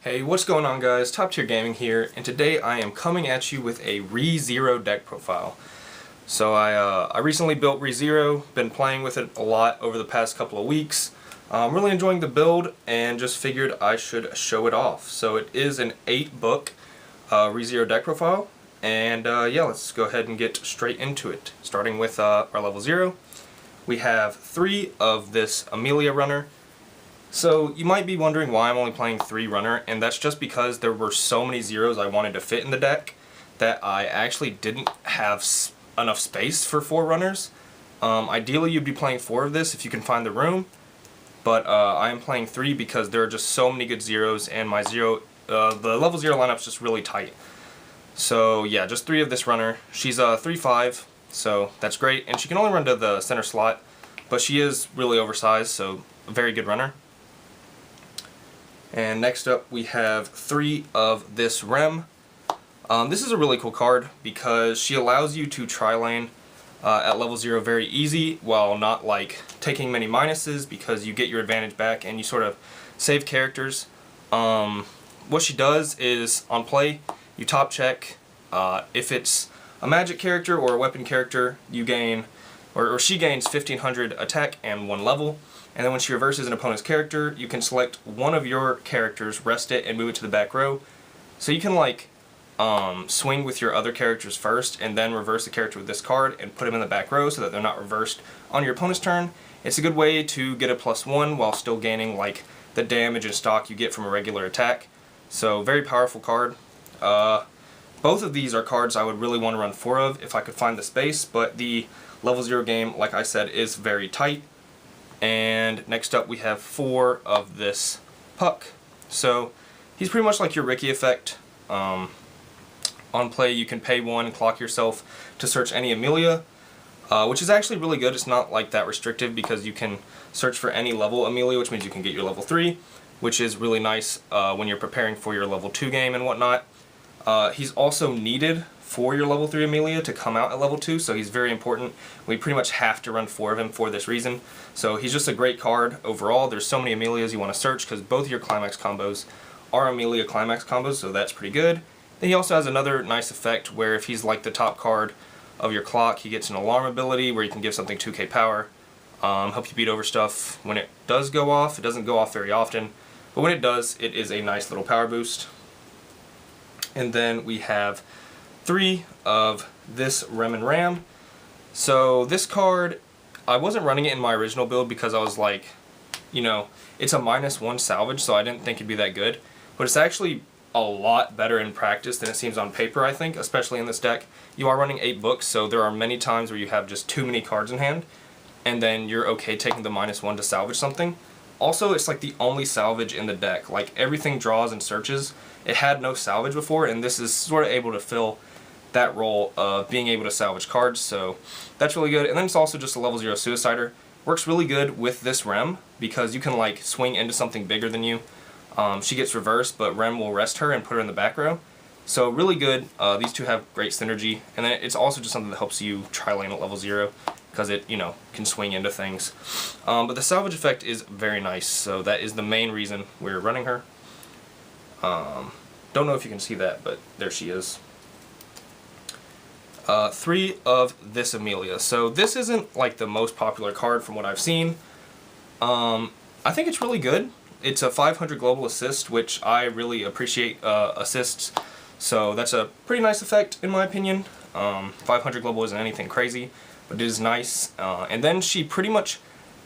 Hey, what's going on guys? Top Tier Gaming here, and today I am coming at you with a ReZero deck profile. So I recently built ReZero, been playing with it a lot over the past couple of weeks. I'm really enjoying the build and just figured I should show it off. So it is an 8-book ReZero deck profile, and yeah, let's go ahead and get straight into it. Starting with our level 0, we have 3 of this Emilia runner. So you might be wondering why I'm only playing 3 runner, and that's just because there were so many zeros I wanted to fit in the deck that I actually didn't have enough space for 4 runners. Ideally you'd be playing 4 of this if you can find the room, but I am playing 3 because there are just so many good zeros, and my the level 0 lineup's just really tight. So yeah, just 3 of this runner. She's 3/5, so that's great, and she can only run to the center slot, but she is really oversized, so a very good runner. And next up we have 3 of this Rem. This is a really cool card because she allows you to tri-lane at level 0 very easy while not like taking many minuses, because you get your advantage back and you sort of save characters. What she does is on play you top check. If it's a magic character or a weapon character, you gain, or she gains 1500 attack and 1 level. And then when she reverses an opponent's character, you can select one of your characters, rest it, and move it to the back row. So you can like swing with your other characters first, and then reverse the character with this card and put them in the back row so that they're not reversed on your opponent's turn. It's a good way to get a +1 while still gaining like the damage and stock you get from a regular attack. So very powerful card. Both of these are cards I would really want to run 4 of if I could find the space, but the level 0 game, like I said, is very tight. And next up we have 4 of this Puck. So he's pretty much like your Ricky effect. On play you can pay 1 and clock yourself to search any Emilia, which is actually really good. It's not like that restrictive because you can search for any level Emilia, which means you can get your level 3, which is really nice when you're preparing for your level 2 game and whatnot. He's also needed for your level 3 Emilia to come out at level 2, so he's very important. We pretty much have to run 4 of him for this reason. So he's just a great card overall. There's so many Emilias you want to search because both of your Climax combos are Emilia Climax combos, so that's pretty good. Then he also has another nice effect where if he's like the top card of your clock, he gets an alarm ability where you can give something 2k power, help you beat over stuff. When it does go off, it doesn't go off very often, but when it does, it is a nice little power boost. And then we have 3 of this Rem and Ram. So this card, I wasn't running it in my original build because I was like, you know, it's a -1 salvage, so I didn't think it'd be that good. But it's actually a lot better in practice than it seems on paper, I think, especially in this deck. You are running 8 books, so there are many times where you have just too many cards in hand, and then you're okay taking the -1 to salvage something. Also, it's like the only salvage in the deck. Like, everything draws and searches. It had no salvage before, and this is sort of able to fill that role of being able to salvage cards, so that's really good. And then it's also just a level 0 suicider. Works really good with this Rem because you can like swing into something bigger than you. She gets reversed, but Rem will rest her and put her in the back row. So really good. These two have great synergy, and then it's also just something that helps you tri-lane at level 0 because it, you know, can swing into things. But the salvage effect is very nice, so that is the main reason we're running her. Don't know if you can see that, but there she is. 3 of this Emilia. So this isn't like the most popular card from what I've seen. I think it's really good. It's a 500 global assist, which I really appreciate assists. So that's a pretty nice effect in my opinion. 500 global isn't anything crazy, but it is nice. And then she pretty much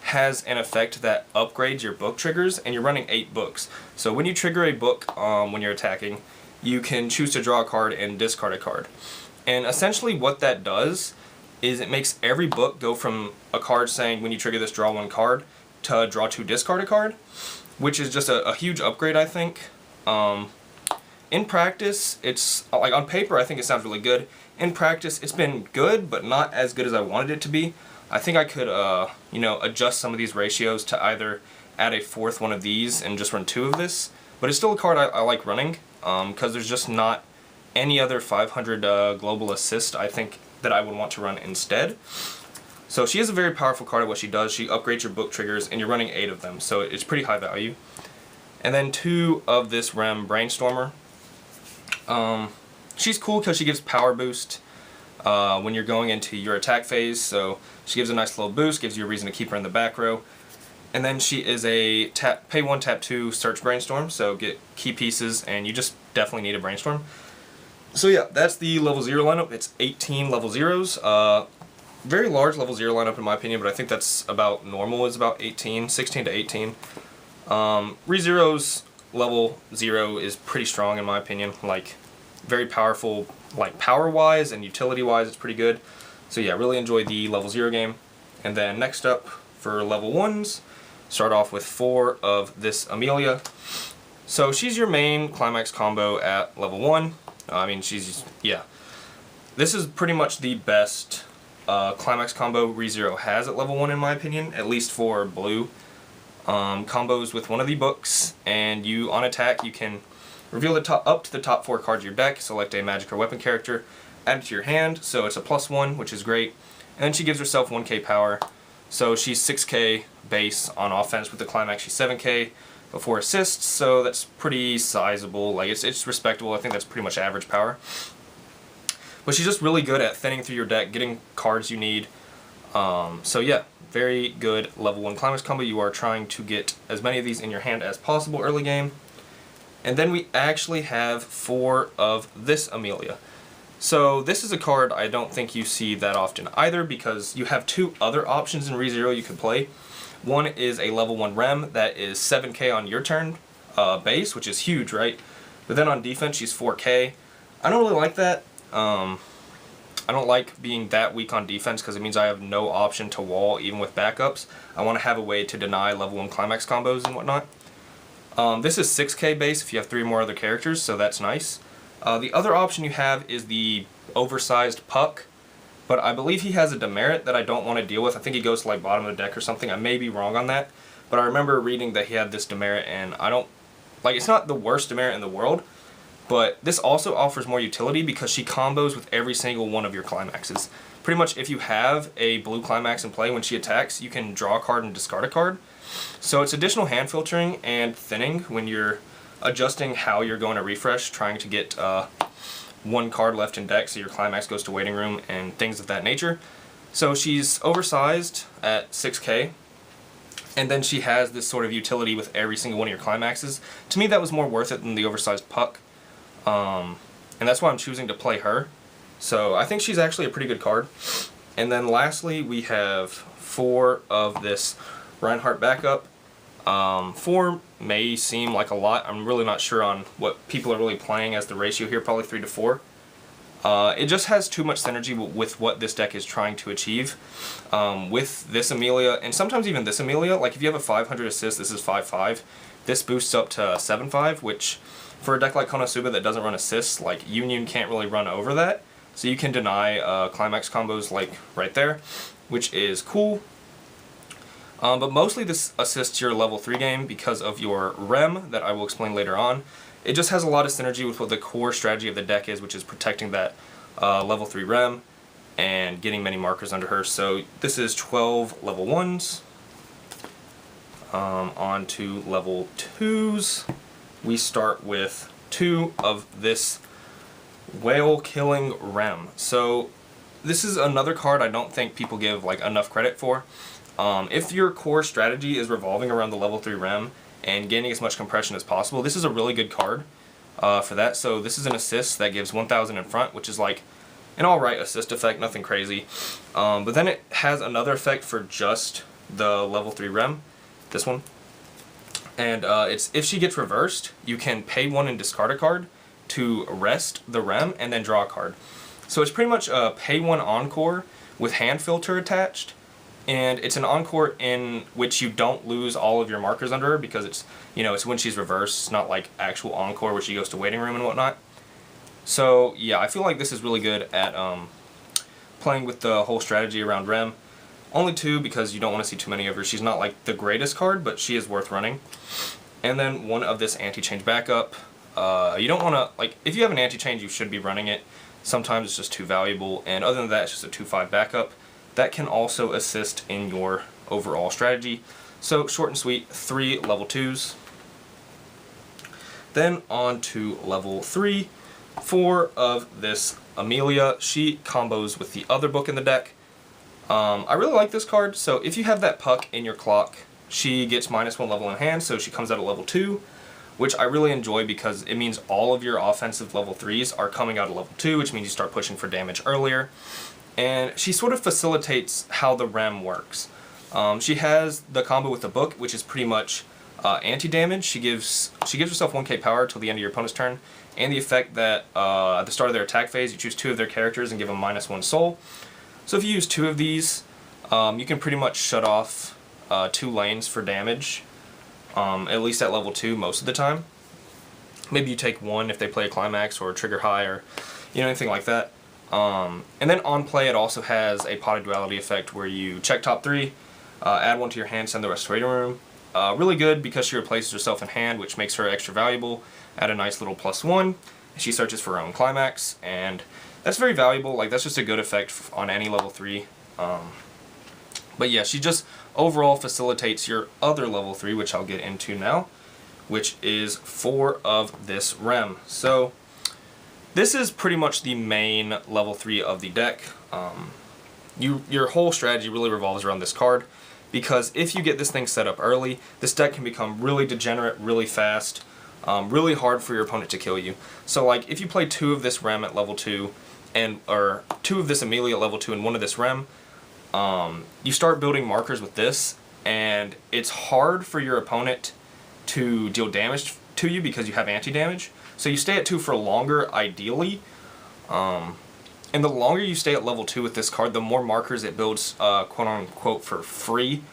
has an effect that upgrades your book triggers, and you're running 8 books. So when you trigger a book when you're attacking, you can choose to draw a card and discard a card. And essentially what that does is it makes every book go from a card saying when you trigger this draw 1 card to draw 2 discard a card, which is just a huge upgrade, I think. In practice, it's like on paper I think it sounds really good. In practice it's been good, but not as good as I wanted it to be. I think I could you know, adjust some of these ratios to either add a 4th one of these and just run 2 of this, but it's still a card I like running because there's just not any other 500 global assist I think that I would want to run instead. So she is a very powerful card at what she does. She upgrades your book triggers, and you're running 8 of them, so it's pretty high value. And then 2 of this Rem Brainstormer. She's cool because she gives power boost when you're going into your attack phase, so she gives a nice little boost, gives you a reason to keep her in the back row. And then she is a pay 1, tap 2 search Brainstorm, so get key pieces, and you just definitely need a Brainstorm. So yeah, that's the level 0 lineup. It's 18 level 0s. Very large level 0 lineup in my opinion, but I think that's about normal, is about 18, 16 to 18. ReZero's level 0 is pretty strong in my opinion, like very powerful, like power wise and utility wise it's pretty good. So yeah, really enjoy the level 0 game. And then next up for level 1s, start off with 4 of this Emilia. So she's your main climax combo at level 1. I mean, yeah. This is pretty much the best climax combo ReZero has at level 1 in my opinion, at least for blue. Combos with one of the books, and you, on attack, you can reveal up to the top 4 cards of your deck, select a magic or weapon character, add it to your hand, so it's a +1, which is great. And then she gives herself 1k power, so she's 6k base on offense. With the climax she's 7k before assists, so that's pretty sizable. Like it's respectable. I think that's pretty much average power. But she's just really good at thinning through your deck, getting cards you need. So yeah, very good level 1 climax combo. You are trying to get as many of these in your hand as possible early game. And then we actually have 4 of this Emilia. So this is a card I don't think you see that often either, because you have 2 other options in ReZero you could play. One is a level 1 Rem that is 7k on your turn base, which is huge, right? But then on defense she's 4k. I don't really like that. I don't like being that weak on defense because it means I have no option to wall even with backups. I want to have a way to deny level 1 climax combos and whatnot. This is 6k base if you have 3 more other characters, so that's nice. The other option you have is the oversized Puck, but I believe he has a demerit that I don't want to deal with. I think he goes to like bottom of the deck or something. I may be wrong on that, but I remember reading that he had this demerit, and I don't, like, it's not the worst demerit in the world, but this also offers more utility because she combos with every single one of your climaxes. Pretty much if you have a blue climax in play, when she attacks, you can draw a card and discard a card. So it's additional hand filtering and thinning when you're adjusting how you're going to refresh, trying to get 1 card left in deck so your climax goes to waiting room and things of that nature. So she's oversized at 6k, and then she has this sort of utility with every single one of your climaxes. To me that was more worth it than the oversized Puck, and that's why I'm choosing to play her. So I think she's actually a pretty good card. And then lastly we have 4 of this Reinhardt backup. 4 may seem like a lot. I'm really not sure on what people are really playing as the ratio here, probably 3 to 4. It just has too much synergy with what this deck is trying to achieve. With this Emilia, and sometimes even this Emilia, like if you have a 500 assist, this is 5-5. This boosts up to 7-5, which for a deck like Konosuba that doesn't run assists, like Union can't really run over that. So you can deny climax combos like right there, which is cool. But mostly this assists your level 3 game because of your Rem that I will explain later on. It just has a lot of synergy with what the core strategy of the deck is, which is protecting that level 3 Rem and getting many markers under her. So this is 12 level 1s. On to level 2s. We start with 2 of this Whale Killing Rem. So this is another card I don't think people give like enough credit for. If your core strategy is revolving around the level 3 Rem and gaining as much compression as possible, this is a really good card for that. So this is an assist that gives 1000 in front, which is like an alright assist effect, nothing crazy. But then it has another effect for just the level 3 Rem, this one. And it's if she gets reversed, you can pay 1 and discard a card to rest the Rem and then draw a card. So it's pretty much a pay 1 encore with hand filter attached. And it's an encore in which you don't lose all of your markers under her because it's, you know, it's when she's reversed. It's not like actual encore where she goes to waiting room and whatnot. So yeah, I feel like this is really good at playing with the whole strategy around Rem. Only 2 because you don't want to see too many of her. She's not like the greatest card, but she is worth running. And then 1 of this anti-change backup. You don't want to, like, if you have an anti-change, you should be running it. Sometimes it's just too valuable, and other than that, it's just a 2-5 backup. That can also assist in your overall strategy. So short and sweet, 3 level 2s. Then on to level 3, 4 of this Emilia. She combos with the other book in the deck. I really like this card, so if you have that Puck in your clock, she gets -1 level in hand, so she comes out at level 2, which I really enjoy because it means all of your offensive level 3s are coming out at level 2, which means you start pushing for damage earlier. And she sort of facilitates how the Rem works. She has the combo with the book, which is pretty much anti-damage. She gives herself 1k power till the end of your opponent's turn, and the effect that at the start of their attack phase, you choose 2 of their characters and give them -1 soul. So if you use 2 of these, you can pretty much shut off 2 lanes for damage, at least at level 2 most of the time. Maybe you take 1 if they play a climax or a trigger high or anything like that. And then on play it also has a potted duality effect where you check top 3, add 1 to your hand, send the rest to waiting room. Really good because she replaces herself in hand, which makes her extra valuable at a nice little +1. She searches for her own climax, and that's very valuable. Like, that's just a good effect on any level 3. But yeah, she just overall facilitates your other level 3, which I'll get into now, which is 4 of this Rem. So this is pretty much the main level 3 of the deck. Your whole strategy really revolves around this card, because if you get this thing set up early, this deck can become really degenerate really fast, really hard for your opponent to kill you. So like if you play 2 of this Rem at level 2, or 2 of this Emilia at level 2 and 1 of this Rem, you start building markers with this, and it's hard for your opponent to deal damage to you because you have anti-damage. So you stay at 2 for longer, ideally. And the longer you stay at level 2 with this card, the more markers it builds, quote-unquote, for free.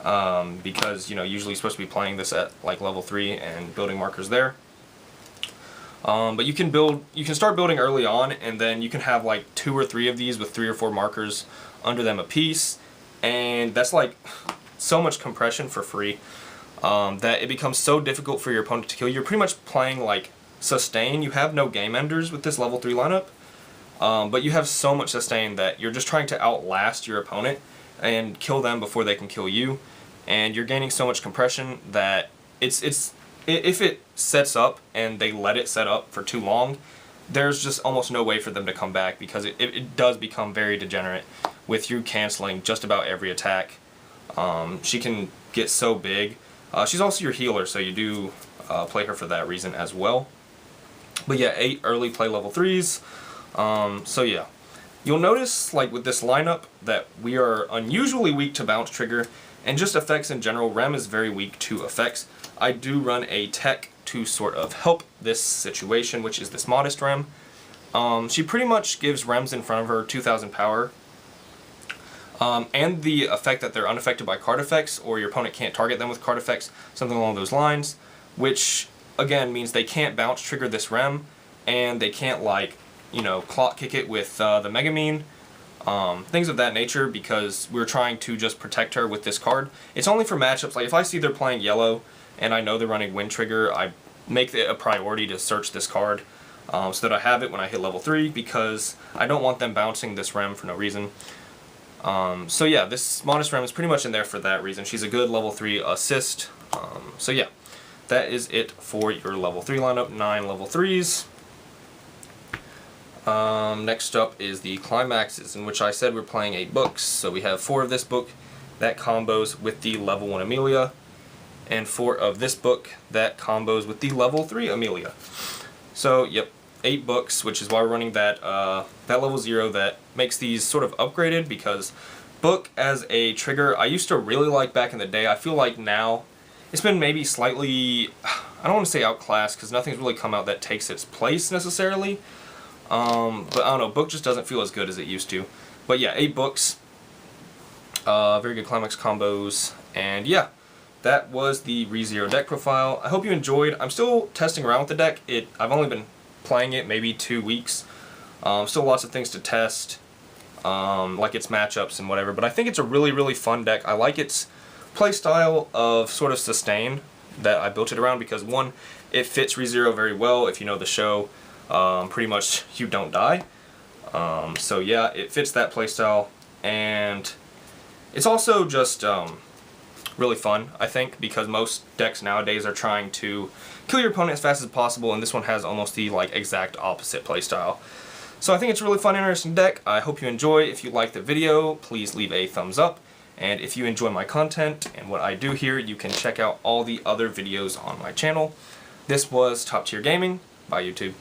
Because, usually you're supposed to be playing this at, like, level 3 and building markers there. But you can start building early on, and then you can have, like, 2 or 3 of these with 3 or 4 markers under them apiece. And that's, like, so much compression for free that it becomes so difficult for your opponent to kill you. You're pretty much playing, like, sustain. You have no game enders with this level 3 lineup. But you have so much sustain that you're just trying to outlast your opponent and kill them before they can kill you, and you're gaining so much compression that if it sets up and they let it set up for too long, there's just almost no way for them to come back, because it does become very degenerate with you canceling just about every attack. She can get so big. She's also your healer, so you do play her for that reason as well. But yeah, 8 early play level 3s. So yeah, you'll notice, like, with this lineup that we are unusually weak to bounce trigger, and just effects in general. Rem is very weak to effects. I do run a tech to sort of help this situation, which is this Modest Rem. She pretty much gives Rems in front of her 2000 power, and the effect that they're unaffected by card effects, or your opponent can't target them with card effects, something along those lines, which again means they can't bounce trigger this Rem, and they can't, like, clock kick it with the Megamine, things of that nature, because we're trying to just protect her with this card. It's only for matchups, like if I see they're playing yellow and I know they're running Wind Trigger, I make it a priority to search this card so that I have it when I hit level 3, because I don't want them bouncing this Rem for no reason. So yeah, this Modest Rem is pretty much in there for that reason. She's a good level 3 assist. So yeah, that is it for your level 3 lineup, 9 level 3s. Next up is the Climaxes, in which I said we're playing 8 books. So we have 4 of this book that combos with the level 1 Emilia, and 4 of this book that combos with the level 3 Emilia. So yep, 8 books, which is why we're running that level 0 that makes these sort of upgraded, because book as a trigger I used to really like back in the day. I feel like now it's been maybe slightly, I don't want to say outclassed, because nothing's really come out that takes its place necessarily. But I don't know, book just doesn't feel as good as it used to. But yeah, 8 books, very good climax combos, and yeah, that was the ReZero deck profile. I hope you enjoyed. I'm still testing around with the deck. I've only been playing it maybe 2 weeks. Still lots of things to test, like its matchups and whatever, but I think it's a really, really fun deck. I like its playstyle of sort of sustain that I built it around, because one, it fits ReZero very well. If you know the show, pretty much you don't die. So yeah, it fits that playstyle, and it's also just really fun, I think, because most decks nowadays are trying to kill your opponent as fast as possible, and this one has almost the like exact opposite playstyle. So I think it's a really fun, interesting deck. I hope you enjoy. If you like the video, please leave a thumbs up. And if you enjoy my content and what I do here, you can check out all the other videos on my channel. This was Top Tier Gaming by YouTube.